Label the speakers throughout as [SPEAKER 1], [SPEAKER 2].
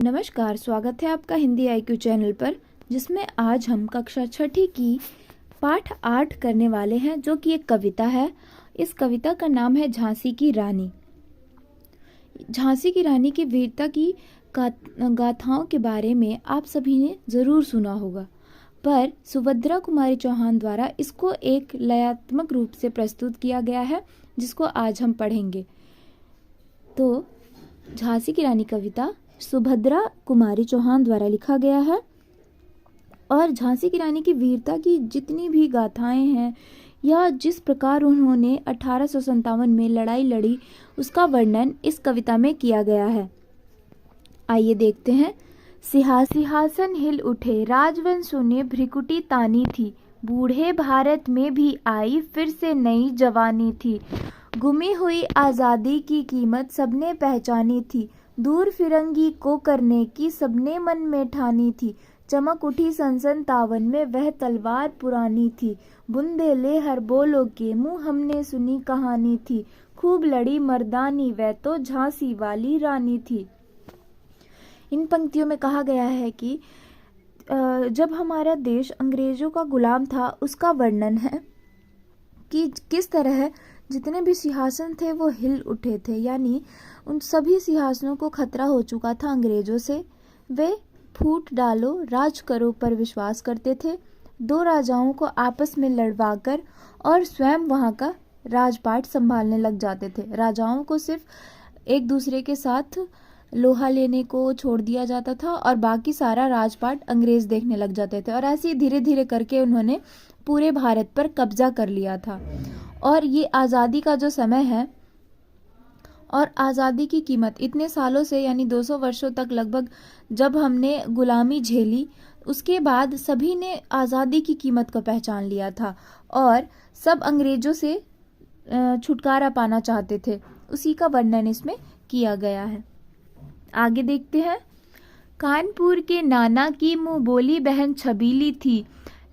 [SPEAKER 1] नमस्कार, स्वागत है आपका हिंदी IQ चैनल पर, जिसमें आज हम कक्षा छठी की पाठ 8 करने वाले हैं, जो कि एक कविता है। इस कविता का नाम है झांसी की रानी। झांसी की रानी की वीरता की गाथाओं के बारे में आप सभी ने ज़रूर सुना होगा, पर सुभद्रा कुमारी चौहान द्वारा इसको एक लयात्मक रूप से प्रस्तुत किया गया है, जिसको आज हम पढ़ेंगे। तो झांसी की रानी कविता सुभद्रा कुमारी चौहान द्वारा लिखा गया है और झांसी की रानी की वीरता की जितनी भी गाथाएं हैं या जिस प्रकार उन्होंने 1857 में लड़ाई लड़ी, उसका वर्णन इस कविता में किया गया है। आइए देखते हैं। सिंहासन हिल उठे, राजवंशों ने भ्रिकुटी तानी थी, बूढ़े भारत में भी आई फिर से नई जवानी थी। गुमी हुई आज़ादी की कीमत सबने पहचानी थी, दूर फिरंगी को करने की सबने मन में ठानी थी। चमक उठी सन 57 में वह तलवार पुरानी थी, बुंदेले हर बोलो के मुँह हमने सुनी कहानी थी। खूब लड़ी मर्दानी वह तो झांसी वाली रानी थी। इन पंक्तियों में कहा गया है कि जब हमारा देश अंग्रेजों का गुलाम था, उसका वर्णन है कि किस तरह जितने भी सिंहासन थे वो हिल उठे थे, यानी उन सभी सिंहासनों को खतरा हो चुका था अंग्रेजों से। वे फूट डालो राज करो पर विश्वास करते थे। दो राजाओं को आपस में लड़वाकर और स्वयं वहाँ का राजपाट संभालने लग जाते थे। राजाओं को सिर्फ एक दूसरे के साथ लोहा लेने को छोड़ दिया जाता था और बाकी सारा राजपाट अंग्रेज देखने लग जाते थे, और ऐसे ही धीरे धीरे करके उन्होंने पूरे भारत पर कब्जा कर लिया था। और ये आज़ादी का जो समय है और आज़ादी की कीमत इतने सालों से, यानी 200 वर्षों तक लगभग जब हमने गुलामी झेली, उसके बाद सभी ने आज़ादी की कीमत को पहचान लिया था और सब अंग्रेजों से छुटकारा पाना चाहते थे। उसी का वर्णन इसमें किया गया है। आगे देखते हैं। कानपुर के नाना की मुँह बोली बहन छबीली थी,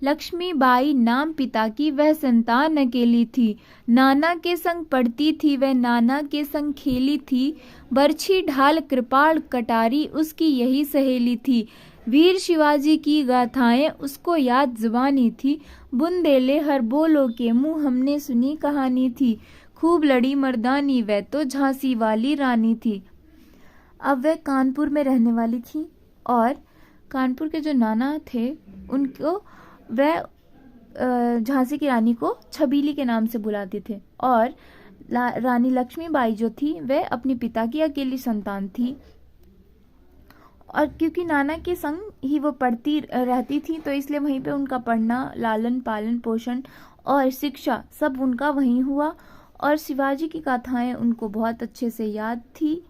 [SPEAKER 1] लक्ष्मीबाई नाम पिता की वह संतान अकेली थी। नाना के संग पढ़ती थी वह, नाना के संग खेली थी, बरछी ढाल कृपाल कटारी उसकी यही सहेली थी। वीर शिवाजी की गाथाएं उसको याद जुबानी थी, बुंदेले हर बोलो के मुँह हमने सुनी कहानी थी। खूब लड़ी मर्दानी वह तो झांसी वाली रानी थी। अब वह कानपुर में रहने वाली थी और कानपुर के जो नाना थे उनको वह झांसी की रानी को छबीली के नाम से बुलाते थे, और रानी लक्ष्मीबाई जो थी वह अपने पिता की अकेली संतान थी। और क्योंकि नाना के संग ही वो पढ़ती रहती थी, तो इसलिए वहीं पे उनका पढ़ना, लालन पालन पोषण और शिक्षा सब उनका वहीं हुआ। और शिवाजी की गाथाएं उनको बहुत अच्छे से याद थी।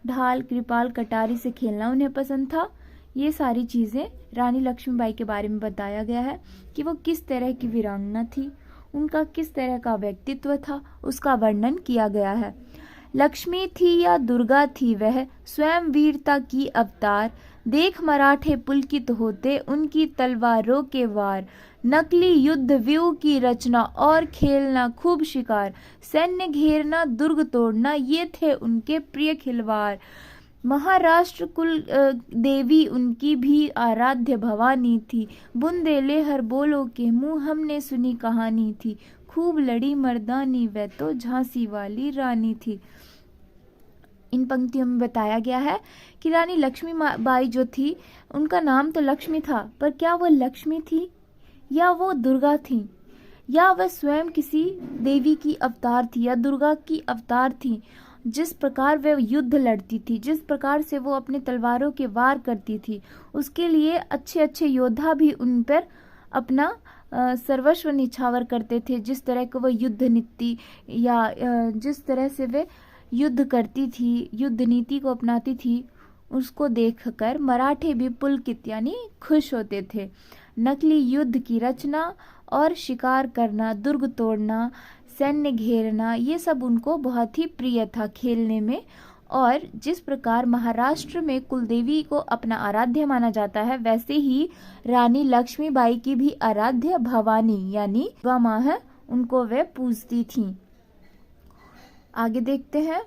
[SPEAKER 1] ढाल कृपाल कटारी से खेलना उन्हें पसंद था। ये सारी चीज़ें रानी लक्ष्मीबाई के बारे में बताया गया है कि वो किस तरह की वीरांगना थी, उनका किस तरह का व्यक्तित्व था, उसका वर्णन किया गया है। लक्ष्मी थी या दुर्गा थी वह, स्वयं वीरता की अवतार, देख मराठे पुलकित होते उनकी तलवारों के वार। नकली युद्ध व्यूह की रचना और खेलना खूब शिकार, सैन्य घेरना दुर्ग तोड़ना ये थे उनके प्रिय खिलवाड़। महाराष्ट्र कुल देवी उनकी भी आराध्य भवानी थी, बुंदेले हर बोलो के मुँह हमने सुनी कहानी थी। खूब लड़ी मर्दानी वह तो झांसी वाली रानी थी। इन पंक्तियों में बताया गया है कि रानी लक्ष्मीबाई जो थी, उनका नाम तो लक्ष्मी था, पर क्या वो लक्ष्मी थी या वो दुर्गा थी, या वह स्वयं किसी देवी की अवतार थी या दुर्गा की अवतार थी। जिस प्रकार वह युद्ध लड़ती थी, जिस प्रकार से वो अपने तलवारों के वार करती थी, उसके लिए अच्छे अच्छे योद्धा भी उन पर अपना सर्वस्व निछावर करते थे। जिस तरह की वह युद्ध नीति या जिस तरह से वे युद्ध करती थी, युद्ध नीति को अपनाती थी, उसको देखकर मराठे भी पुलकित यानी खुश होते थे। नकली युद्ध की रचना और शिकार करना, दुर्ग तोड़ना, सैन्य घेरना, ये सब उनको बहुत ही प्रिय था खेलने में। और जिस प्रकार महाराष्ट्र में कुलदेवी को अपना आराध्य माना जाता है, वैसे ही रानी लक्ष्मीबाई की भी आराध्य भवानी यानी माँ है, उनको वे पूजती थीं। आगे देखते हैं।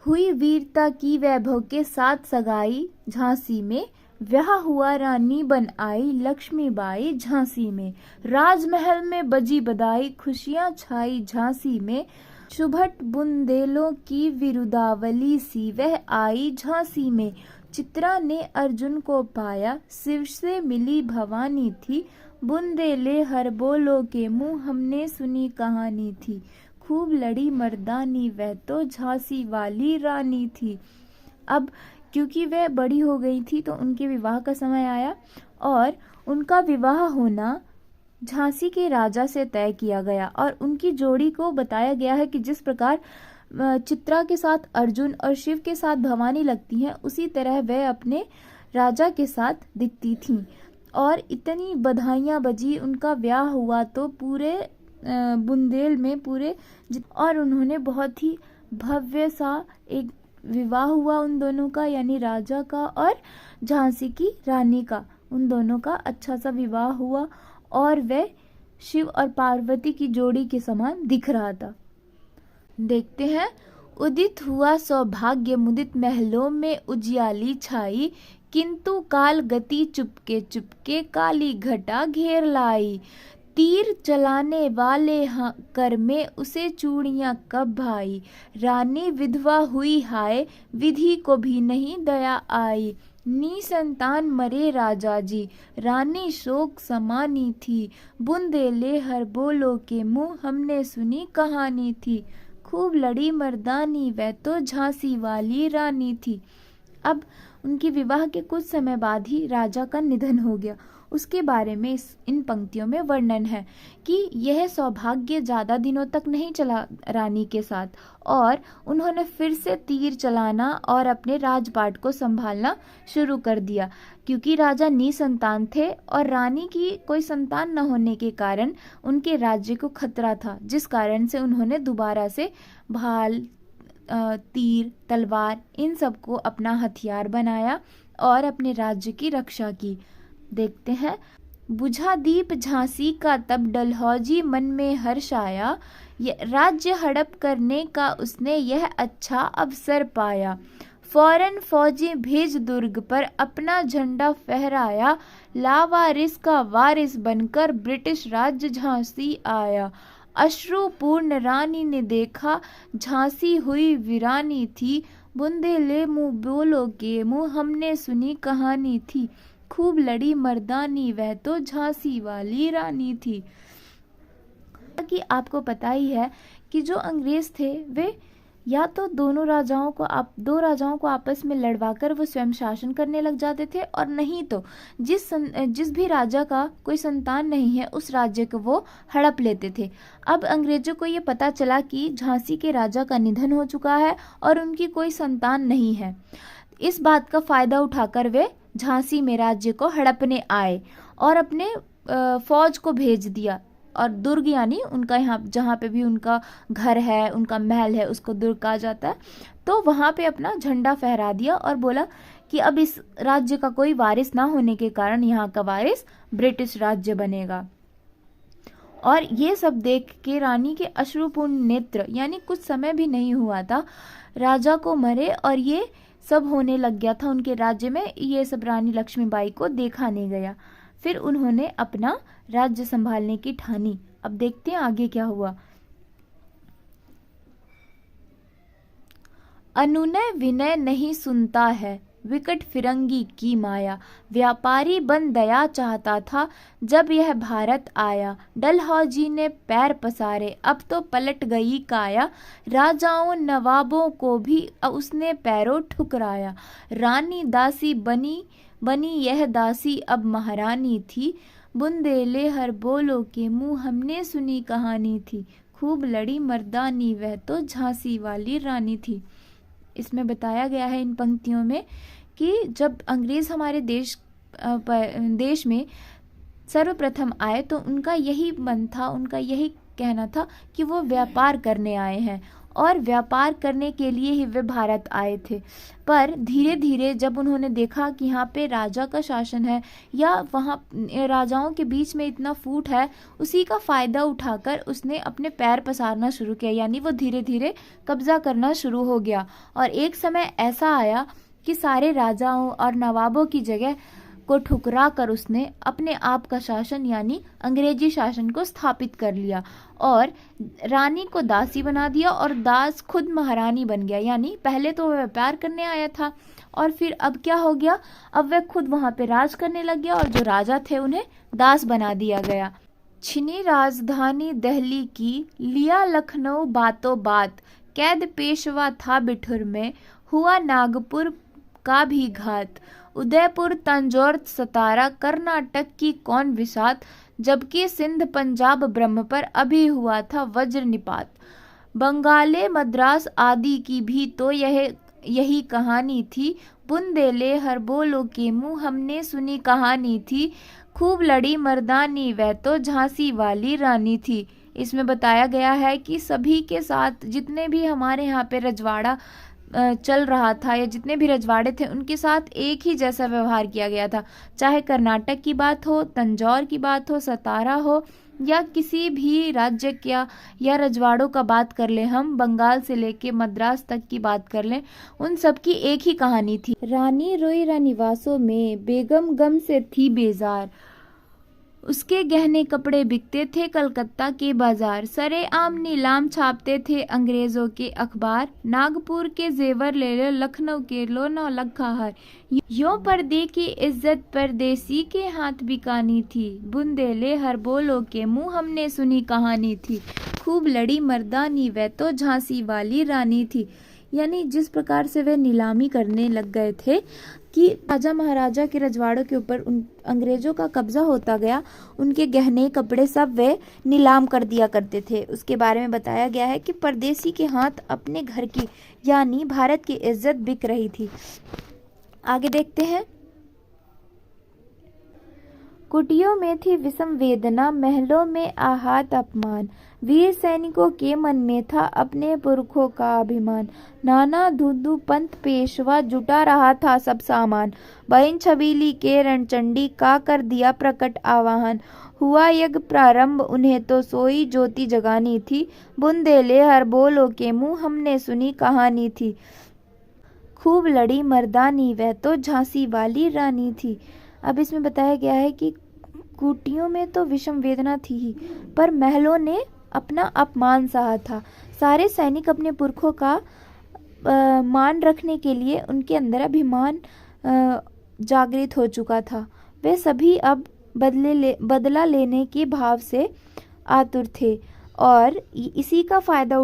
[SPEAKER 1] हुई वीरता की वैभव के साथ सगाई झांसी में, ब्याह हुआ रानी बन आई लक्ष्मीबाई झांसी में। राजमहल में बजी बधाई, खुशियां छाई झांसी में। शुभट बुंदेलों की विरुदावली सी वह आई झांसी में। चित्रा ने अर्जुन को पाया, शिव से मिली भवानी थी। बुंदेले हर बोलो के मुंह हमने सुनी कहानी थी। खूब लड़ी मर्दानी वह तो झांसी वाली रानी थी। अब क्योंकि वह बड़ी हो गई थी तो उनके विवाह का समय आया और उनका विवाह होना झांसी के राजा से तय किया गया और उनकी जोड़ी को बताया गया है कि जिस प्रकार चित्रा के साथ अर्जुन और शिव के साथ भवानी लगती हैं, उसी तरह वह अपने राजा के साथ दिखती थीं। और इतनी बधाइयाँ बजी, उनका ब्याह हुआ तो पूरे बुंदेल में और उन्होंने बहुत ही भव्य सा एक विवाह हुआ उन दोनों का, यानी राजा का और झांसी की रानी का। उन दोनों का अच्छा सा विवाह हुआ और वह शिव और पार्वती की जोड़ी के समान दिख रहा था। देखते हैं। उदित हुआ सौभाग्य मुदित महलों में उजियाली छाई, किंतु काल गति चुपके चुपके काली घटा घेर लाई। तीर चलाने वाले कर में उसे चूड़ियां कब भाई, रानी विधवा हुई हाय विधि को भी नहीं दया आई। निसंतान मरे राजा जी, रानी शोक समानी थी। बुंदेले हर बोलो के मुंह हमने सुनी कहानी थी। खूब लड़ी मर्दानी वह तो झांसी वाली रानी थी। अब उनके विवाह के कुछ समय बाद ही राजा का निधन हो गया। उसके बारे में इन पंक्तियों में वर्णन है कि यह सौभाग्य ज़्यादा दिनों तक नहीं चला रानी के साथ और उन्होंने फिर से तीर चलाना और अपने राजपाट को संभालना शुरू कर दिया, क्योंकि राजा निसंतान थे और रानी की कोई संतान न होने के कारण उनके राज्य को खतरा था, जिस कारण से उन्होंने दोबारा से भाल, तीर, तलवार इन सबको अपना हथियार बनाया और अपने राज्य की रक्षा की। देखते हैं। बुझा दीप झांसी का तब डलहौजी मन में हर्ष आया, राज्य हड़प करने का उसने यह अच्छा अवसर पाया। फौरन फौजी भेज दुर्ग पर अपना झंडा फहराया, लावारिस का वारिस बनकर ब्रिटिश राज्य झांसी आया। अश्रुपूर्ण रानी ने देखा झांसी हुई वीरानी थी, बुंदेले मुँह बोलो के मुँह हमने सुनी कहानी थी। खूब लड़ी मर्दानी वह तो झांसी वाली रानी थी। कि आपको पता ही है कि जो अंग्रेज थे वे या तो दो राजाओं को आपस में लड़वाकर वो स्वयं शासन करने लग जाते थे, और नहीं तो जिस भी राजा का कोई संतान नहीं है उस राज्य को वो हड़प लेते थे। अब अंग्रेजों को ये पता चला कि झांसी के राजा का निधन हो चुका है और उनकी कोई संतान नहीं है। इस बात का फायदा उठाकर वे झांसी में राज्य को हड़पने आए और अपने फौज को भेज दिया, और दुर्ग यानी उनका यहाँ जहाँ पे भी उनका घर है, उनका महल है, उसको दुर्ग कहा जाता है। तो वहाँ पे अपना झंडा फहरा दिया और बोला कि अब इस राज्य का कोई वारिस ना होने के कारण यहाँ का वारिस ब्रिटिश राज्य बनेगा। और ये सब देख के रानी के अश्रुपूर्ण नेत्र, यानी कुछ समय भी नहीं हुआ था राजा को मरे और ये सब होने लग गया था उनके राज्य में, ये सब रानी लक्ष्मीबाई को देखा नहीं गया। फिर उन्होंने अपना राज्य संभालने की ठानी। अब देखते हैं आगे क्या हुआ। अनुनय विनय नहीं सुनता है, विकट फिरंगी की माया। व्यापारी बन दया चाहता था, जब यह भारत आया। डलहौजी ने पैर पसारे, अब तो पलट गई काया। राजाओं नवाबों को भी उसने पैरों ठुकराया। रानी दासी बनी यह दासी अब महारानी थी। बुंदेले हर बोलो के मुँह हमने सुनी कहानी थी। खूब लड़ी मर्दानी वह तो झांसी वाली रानी थी। इसमें बताया गया है इन पंक्तियों में कि जब अंग्रेज हमारे देश में सर्वप्रथम आए तो उनका यही मन था, उनका यही कहना था कि वो व्यापार करने आए हैं और व्यापार करने के लिए ही वे भारत आए थे। पर धीरे धीरे जब उन्होंने देखा कि यहाँ पे राजा का शासन है या वहाँ राजाओं के बीच में इतना फूट है, उसी का फ़ायदा उठाकर उसने अपने पैर पसारना शुरू किया, यानी वो धीरे धीरे कब्जा करना शुरू हो गया। और एक समय ऐसा आया कि सारे राजाओं और नवाबों की जगह को ठुकरा कर उसने अपने आप का शासन यानी अंग्रेजी शासन को स्थापित कर लिया और रानी को दासी बना दिया और दास खुद महारानी बन गया। यानी पहले तो वह व्यापार करने आया था और फिर अब क्या हो गया, अब वह खुद वहां पे राज करने लग गया और जो राजा थे उन्हें दास बना दिया गया। छिनी राजधानी दिल्ली की, लिया लखनऊ बातों बात, कैद पेशवा था बिठुर में, हुआ नागपुर का भी घात, उदयपुर तंजौर सतारा कर्नाटक की कौन विसात, जबकि सिंध पंजाब ब्रह्म पर अभी हुआ था वज्र निपात। बंगाले मद्रास आदि की भी तो यही कहानी थी, बुंदेले हर बोलो के मुंह हमने सुनी कहानी थी, खूब लड़ी मर्दानी वह तो झांसी वाली रानी थी। इसमें बताया गया है कि सभी के साथ जितने भी हमारे यहाँ पे रजवाड़ा चल रहा था या जितने भी रजवाड़े थे उनके साथ एक ही जैसा व्यवहार किया गया था, चाहे कर्नाटक की बात हो, तंजौर की बात हो, सतारा हो या किसी भी राज्य या रजवाड़ों का बात कर ले, हम बंगाल से लेके मद्रास तक की बात कर लें, उन सब की एक ही कहानी थी। रानी रोई रानीवासों में, बेगम गम से थी बेजार, उसके गहने कपड़े बिकते थे कलकत्ता के बाजार, सरे आम नीलाम छापते थे अंग्रेजों के अखबार, नागपुर के जेवर ले लो, लखनऊ के लो 9 लखा हार, यो पर्दे की इज्जत परदेसी के हाथ बिकानी थी, बुंदेले हर बोलो के मुंह हमने सुनी कहानी थी, खूब लड़ी मर्दानी वह तो झांसी वाली रानी थी। यानी जिस प्रकार से वे नीलामी करने लग गए थे कि राजा महाराजा के रजवाड़ों के ऊपर उन अंग्रेजों का कब्जा होता गया, उनके गहने कपड़े सब वे नीलाम कर दिया करते थे। उसके बारे में बताया गया है कि परदेसी के हाथ अपने घर की यानी भारत की इज्जत बिक रही थी। आगे देखते हैं। कुटियों में थी विषम वेदना, महलों में आहत अपमान, वीर सैनिकों के मन में था अपने पुरखों का अभिमान, नाना धुंधु पंथ पेशवा जुटा रहा था सब सामान, बहन छबीली के रणचंडी का कर दिया प्रकट आवाहन, हुआ यज्ञ प्रारंभ उन्हें तो सोई ज्योति जगानी थी, बुंदेले हर बोलो के मुंह हमने सुनी कहानी थी, खूब लड़ी मर्दानी वह तो झांसी वाली रानी थी। अब इसमें बताया गया है कि कुटियों में तो विषम वेदना थी ही, पर महलों ने अपना अपमान सहा था। सारे सैनिक अपने पुरखों का मान रखने के लिए उनके अंदर अभिमान जागृत हो चुका था। वे सभी अब बदला लेने के भाव से आतुर थे और इसी का फायदा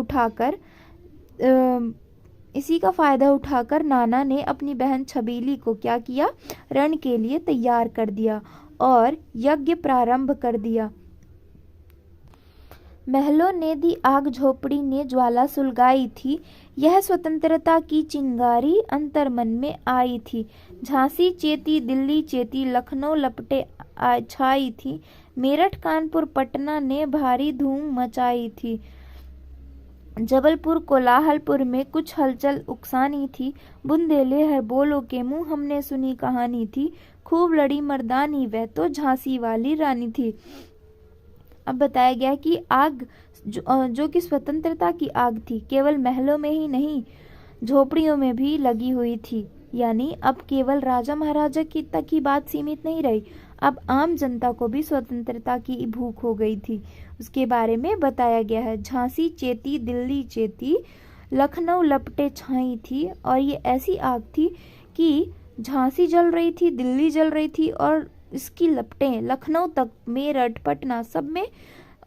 [SPEAKER 1] उठाकर नाना ने अपनी बहन छबीली को क्या किया, रण के लिए तैयार कर दिया और यज्ञ प्रारंभ कर दिया। महलों ने दी आग, झोपड़ी ने ज्वाला सुलगाई थी, यह स्वतंत्रता की चिंगारी अंतर मन में आई थी, झांसी चेती, दिल्ली चेती, लखनऊ लपटे छाई थी, मेरठ कानपुर पटना ने भारी धूम मचाई थी, जबलपुर कोलाहलपुर में कुछ हलचल उकसानी थी, बुंदेले हर बोलो के मुंह हमने सुनी कहानी थी, खूब लड़ी मर्दानी वह तो झांसी वाली रानी थी। अब बताया गया कि आग जो कि स्वतंत्रता की आग थी, केवल महलों में ही नहीं झोपड़ियों में भी लगी हुई थी। यानी अब केवल राजा महाराजा की तक की बात सीमित नहीं रही, अब आम जनता को भी स्वतंत्रता की भूख हो गई थी। उसके बारे में बताया गया है। झांसी चेती, दिल्ली चेती, लखनऊ लपटे छाई थी, और ये ऐसी आग थी कि झांसी जल रही थी, दिल्ली जल रही थी और इसकी लपटें लखनऊ तक, मेरठ, पटना सब में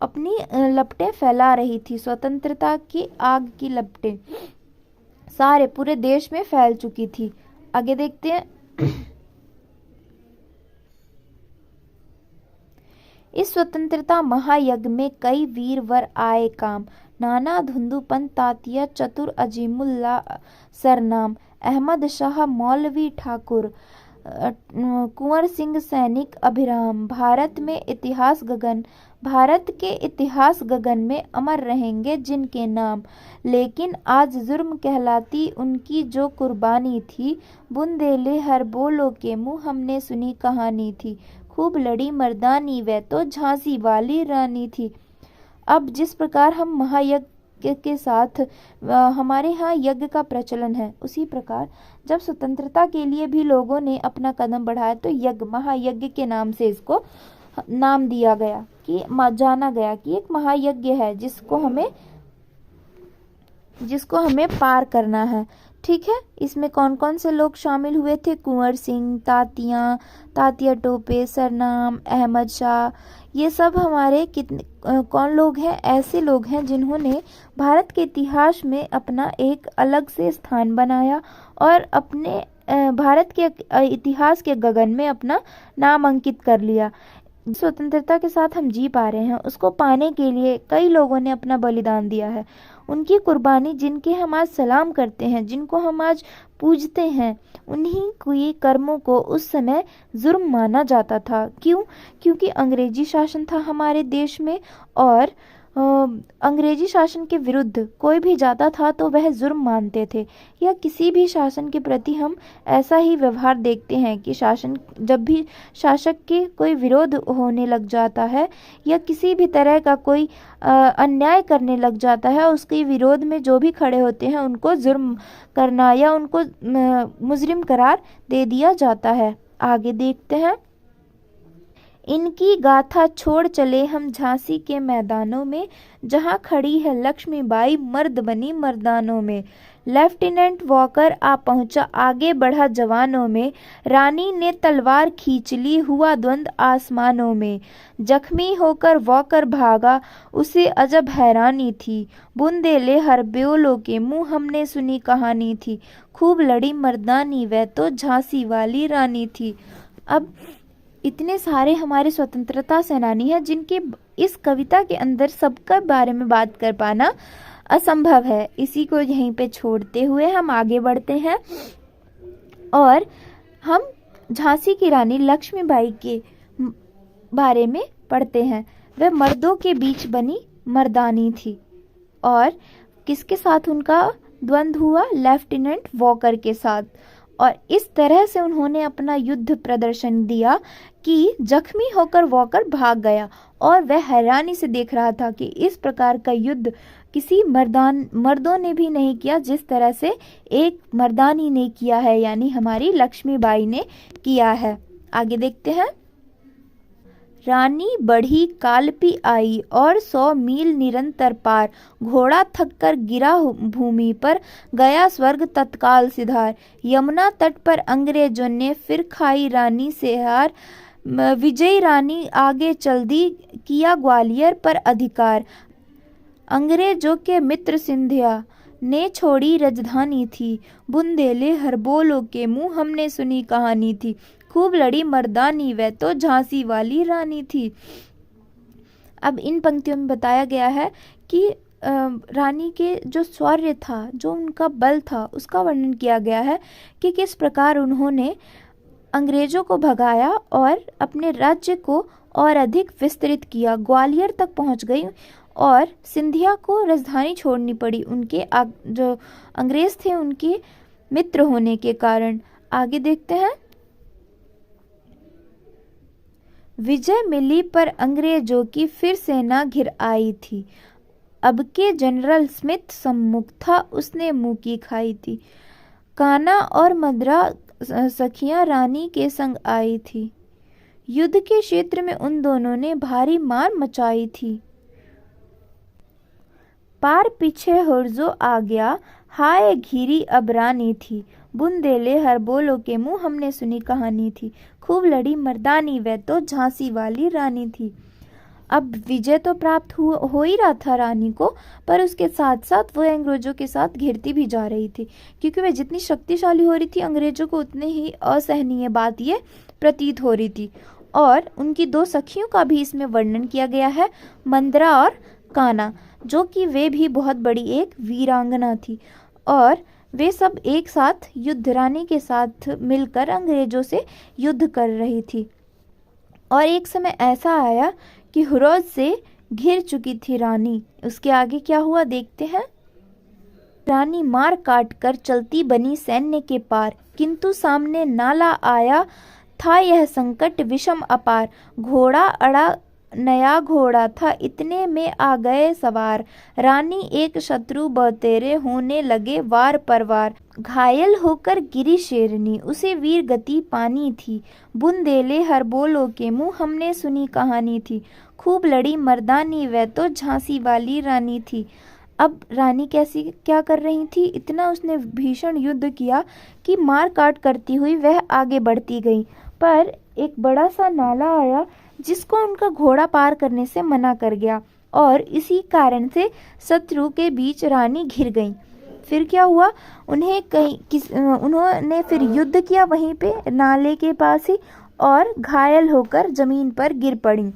[SPEAKER 1] अपनी लपटें फैला रही थी। स्वतंत्रता की आग की लपटें सारे पूरे देश में फैल चुकी थी। आगे देखते हैं। इस स्वतंत्रता महायज्ञ में कई वीर वर आए काम, नाना धुंधु पंत तातिया चतुर अजीमुल्ला सरनाम, अहमद शाह मौलवी ठाकुर, कुंवर सिंह सैनिक अभिराम, भारत के इतिहास गगन में अमर रहेंगे जिनके नाम, लेकिन आज जुर्म कहलाती उनकी जो कुर्बानी थी, बुंदेले हर बोलो के मुँह हमने सुनी कहानी थी, खूब लड़ी मर्दानी वह तो झांसी वाली रानी थी। अब जिस प्रकार हम महायज्ञ के साथ हमारे यहाँ यज्ञ का प्रचलन है, उसी प्रकार जब स्वतंत्रता के लिए भी लोगों ने अपना कदम बढ़ाया तो यज्ञ, महायज्ञ के नाम से इसको नाम दिया गया, कि जाना गया कि एक महायज्ञ है जिसको हमें पार करना है। ठीक है, इसमें कौन कौन से लोग शामिल हुए थे? कुंवर सिंह, तात्या टोपे, सरनाम, अहमद शाह, ये सब हमारे कौन लोग हैं? ऐसे लोग हैं जिन्होंने भारत के इतिहास में अपना एक अलग से स्थान बनाया और अपने भारत के इतिहास के गगन में अपना नाम अंकित कर लिया। स्वतंत्रता के साथ हम जी पा रहे हैं, उसको पाने के लिए कई लोगों ने अपना बलिदान दिया है। उनकी कुर्बानी, जिनके हम आज सलाम करते हैं, जिनको हम आज पूजते हैं, उन्हीं के कर्मों को उस समय जुर्म माना जाता था। क्यों? क्योंकि अंग्रेजी शासन था हमारे देश में और अंग्रेजी शासन के विरुद्ध कोई भी जाता था तो वह जुर्म मानते थे। या किसी भी शासन के प्रति हम ऐसा ही व्यवहार देखते हैं कि जब भी शासक के कोई विरोध होने लग जाता है या किसी भी तरह का कोई अन्याय करने लग जाता है, उसके विरोध में जो भी खड़े होते हैं उनको जुर्म करना या उनको मुजरिम करार दे दिया जाता है। आगे देखते हैं। इनकी गाथा छोड़ चले हम झांसी के मैदानों में, जहां खड़ी है लक्ष्मीबाई मर्द बनी मर्दानों में। लेफ्टिनेंट वॉकर आ पहुंचा, आगे बढ़ा जवानों में, रानी ने तलवार खींच ली, हुआ द्वंद्व आसमानों में। जख्मी होकर वॉकर भागा, उसे अजब हैरानी थी, बुंदेले हर ब्योलो के मुँह हमने सुनी कहानी थी, खूब लड़ी मर्दानी वह तो झांसी वाली रानी थी। अब इतने सारे हमारे स्वतंत्रता सेनानी हैं जिनके इस कविता के अंदर सबके बारे में बात कर पाना असंभव है। इसी को यहीं पे छोड़ते हुए हम आगे बढ़ते हैं और हम झांसी की रानी लक्ष्मीबाई के बारे में पढ़ते हैं। वह मर्दों के बीच बनी मर्दानी थी और किसके साथ उनका द्वंद्व हुआ? लेफ्टिनेंट वॉकर के साथ। और इस तरह से उन्होंने अपना युद्ध प्रदर्शन दिया कि जख्मी होकर वॉकर भाग गया और वह हैरानी से देख रहा था कि इस प्रकार का युद्ध किसी मर्दों ने भी नहीं किया जिस तरह से एक मर्दानी ने किया है, यानी हमारी लक्ष्मीबाई ने किया है। आगे देखते हैं। रानी बढ़ी कालपी आई और 100 मील निरंतर पार, घोड़ा थक कर गिरा भूमि पर, गया स्वर्ग तत्काल सिधार। यमुना तट पर अंग्रेजों ने फिर खाई रानी से हार, विजयी रानी आगे चल दी, किया ग्वालियर पर अधिकार। अंग्रेजों के मित्र सिंधिया ने छोड़ी राजधानी थी, बुंदेले हर बोलो के मुँह हमने सुनी कहानी थी, खूब लड़ी मर्दानी वह तो झांसी वाली रानी थी। अब इन पंक्तियों में बताया गया है कि रानी के जो शौर्य था, जो उनका बल था, उसका वर्णन किया गया है कि किस प्रकार उन्होंने अंग्रेजों को भगाया और अपने राज्य को और अधिक विस्तृत किया, ग्वालियर तक पहुंच गई और सिंधिया को राजधानी छोड़नी पड़ी उनके जो अंग्रेज थे उनके मित्र होने के कारण। आगे देखते हैं। विजय मिली पर अंग्रेजों की फिर सेना घिर आई थी, अब के जनरल स्मिथ सम्मुख था, उसने मुंह की खाई थी। काना और मद्रा सखियां रानी के संग आई थी, युद्ध के क्षेत्र में उन दोनों ने भारी मार मचाई थी। पार पीछे हुर्जो आ गया, हाय घिरी अब रानी थी, बुंदेले हर बोलो के मुँह हमने सुनी कहानी थी, खूब लड़ी मर्दानी वह तो झांसी वाली रानी थी। अब विजय तो प्राप्त हो ही रहा था रानी को, पर उसके साथ साथ वो अंग्रेजों के साथ घिरती भी जा रही थी, क्योंकि वह जितनी शक्तिशाली हो रही थी अंग्रेजों को उतने ही असहनीय बात ये प्रतीत हो रही थी। और उनकी 2 सखियों का भी इसमें वर्णन किया गया है, मंद्रा और काना, जो कि वे भी बहुत बड़ी एक वीरांगना थी। और वे सब एक साथ युद्ध रानी के साथ मिलकर अंग्रेजों से युद्ध कर रही थी। और एक समय ऐसा आया कि हुरौज से घिर चुकी थी रानी। उसके आगे क्या हुआ देखते हैं। रानी मार काट कर चलती बनी सैन्य के पार, किंतु सामने नाला आया था यह संकट विषम अपार। घोड़ा अड़ा नया घोड़ा था, इतने में आ गए सवार। रानी एक शत्रु बतेरे होने लगे वार पर वार। घायल होकर गिरी शेरनी, उसे वीर गति पानी थी। बुंदेले हर बोलो के मुँह, हमने सुनी कहानी थी। खूब लड़ी मर्दानी, वह तो झांसी वाली रानी थी। अब रानी कैसी क्या कर रही थी, इतना उसने भीषण युद्ध किया कि मार काट करती हुई वह आगे बढ़ती गई। पर एक बड़ा सा नाला आया जिसको उनका घोड़ा पार करने से मना कर गया, और इसी कारण से शत्रु के बीच रानी घिर गई। फिर क्या हुआ, उन्होंने फिर युद्ध किया वहीं पे नाले के पास ही, और घायल होकर जमीन पर गिर पड़ी।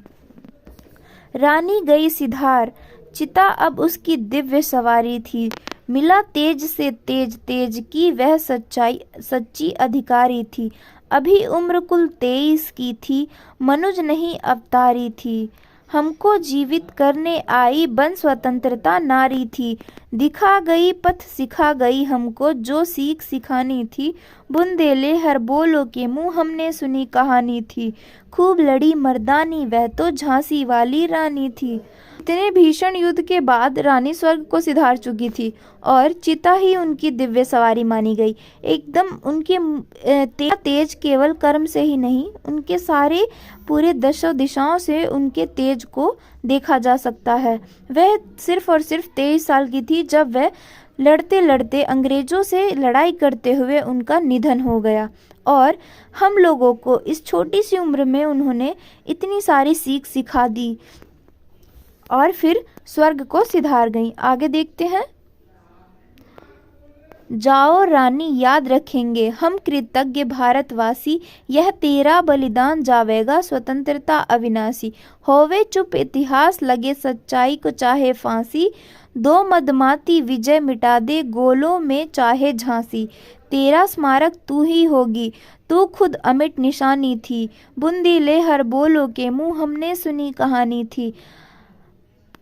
[SPEAKER 1] रानी गई सिधार, चिता अब उसकी दिव्य सवारी थी। मिला तेज से तेज, तेज की वह सच्ची अधिकारी थी। अभी उम्र कुल 23 की थी, मनुज नहीं अवतारी थी। हमको जीवित करने आई, बन स्वतंत्रता नारी थी। दिखा गई पथ सिखा गई हमको, जो सीख सिखानी थी। बुंदेले हर बोलो के मुँह, हमने सुनी कहानी थी। खूब लड़ी मर्दानी, वह तो झांसी वाली रानी थी। इतने भीषण युद्ध के बाद रानी स्वर्ग को सिधार चुकी थी और चिता ही उनकी दिव्य सवारी मानी गई। एकदम उनके तेज केवल कर्म से ही नहीं, उनके सारे पूरे दशों दिशाओं से उनके तेज को देखा जा सकता है। वह सिर्फ और सिर्फ 23 साल की थी जब वह लड़ते लड़ते अंग्रेजों से लड़ाई करते हुए उनका निधन हो गया। और हम लोगों को इस छोटी सी उम्र में उन्होंने इतनी सारी सीख सिखा दी और फिर स्वर्ग को सिधार गई। आगे देखते हैं। जाओ रानी याद रखेंगे हम कृतज्ञ भारतवासी, यह तेरा बलिदान जावेगा स्वतंत्रता अविनाशी। होवे चुप इतिहास, लगे सच्चाई को चाहे फांसी। दो मदमाती विजय मिटा दे, गोलों में चाहे झांसी। तेरा स्मारक तू ही होगी, तू खुद अमिट निशानी थी। बुंदेले हर बोलो के मुँह, हमने सुनी कहानी थी।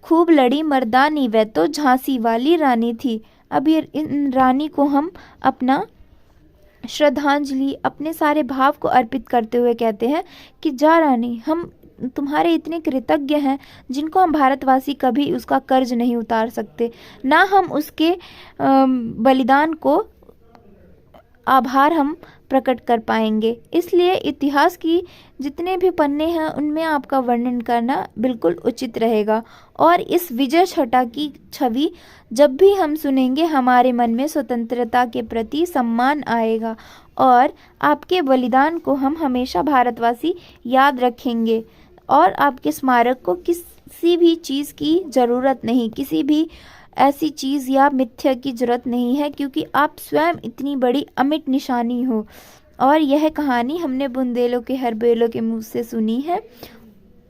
[SPEAKER 1] खूब लड़ी मर्दानी, वह तो झांसी वाली रानी थी। अब ये इन रानी को हम अपना श्रद्धांजलि, अपने सारे भाव को अर्पित करते हुए कहते हैं कि जा रानी, हम तुम्हारे इतने कृतज्ञ हैं जिनको हम भारतवासी कभी उसका कर्ज नहीं उतार सकते, ना हम उसके बलिदान को आभार हम प्रकट कर पाएंगे। इसलिए इतिहास की जितने भी पन्ने हैं उनमें आपका वर्णन करना बिल्कुल उचित रहेगा। और इस विजय छटा की छवि जब भी हम सुनेंगे, हमारे मन में स्वतंत्रता के प्रति सम्मान आएगा और आपके बलिदान को हम हमेशा भारतवासी याद रखेंगे। और आपके स्मारक को किसी भी चीज़ की ज़रूरत नहीं, किसी भी ऐसी चीज़ या मिथ्या की जरूरत नहीं है, क्योंकि आप स्वयं इतनी बड़ी अमिट निशानी हो। और यह कहानी हमने बुंदेलों के हर बोलो के मुँह से सुनी है,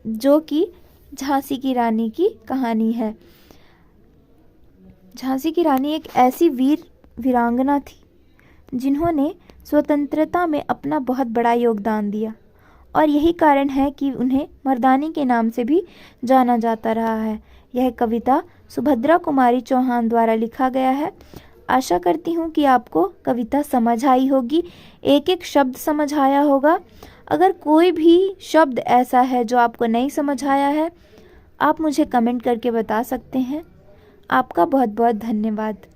[SPEAKER 1] जो कि झांसी की रानी की कहानी है। झांसी की रानी एक ऐसी वीरांगना थी जिन्होंने स्वतंत्रता में अपना बहुत बड़ा योगदान दिया, और यही कारण है कि उन्हें मर्दानी के नाम से भी जाना जाता रहा है। यह कविता सुभद्रा कुमारी चौहान द्वारा लिखा गया है। आशा करती हूँ कि आपको कविता समझ आई होगी, एक एक शब्द समझ आया होगा। अगर कोई भी शब्द ऐसा है जो आपको नहीं समझ आया है, आप मुझे कमेंट करके बता सकते हैं। आपका बहुत बहुत धन्यवाद।